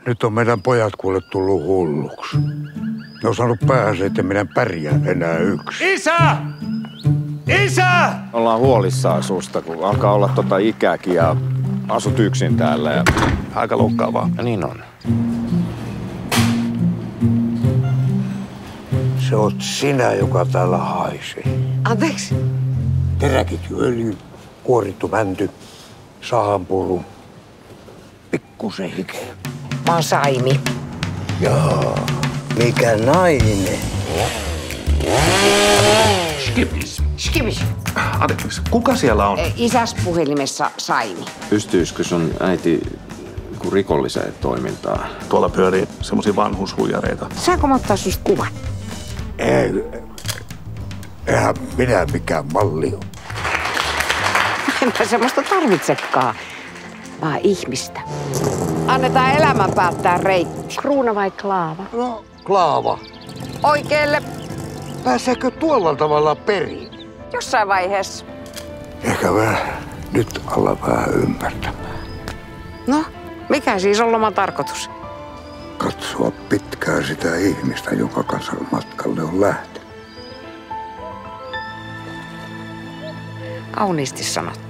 Nyt on meidän pojat kuule tullut hulluksi. Ne on saanut päähänsä, että minä pärjää enää yksin. Isä! Isä! Ollaan huolissaan susta, kun alkaa olla ikääkin ja asut yksin täällä. Ja... Aika loukkaavaa. Ja niin on. Se oot sinä, joka täällä haisee. Anteeksi? Teräkitjööljy, kuorittu mänty, sahanpuru, pikkusen hikeä. Mä oon Saimi. Jaa, mikä nainen. Skibis. Anteeksi, kuka siellä on? Isäs puhelimessa Saimi. Pystyisikö sun äiti rikolliseen toimintaan? Tuolla pyörii semmosia vanhushuijareita. Saanko mä ottaa susta kuvan? Eihän minä mikään malli ole. Enpä semmoista tarvitsekaan, vaan ihmistä. Annetaan elämän päättää reitti. Kruuna vai Klaava? No, Klaava. Oikeelle. Pääseekö tuolla tavalla perin? Jossain vaiheessa. Ehkä mä nyt alla vähän ymmärtämään. No, mikä siis on loman tarkoitus? Katsoa pitkään sitä ihmistä, jonka kanssa matkalle on lähtenyt. Kauniisti sanottu.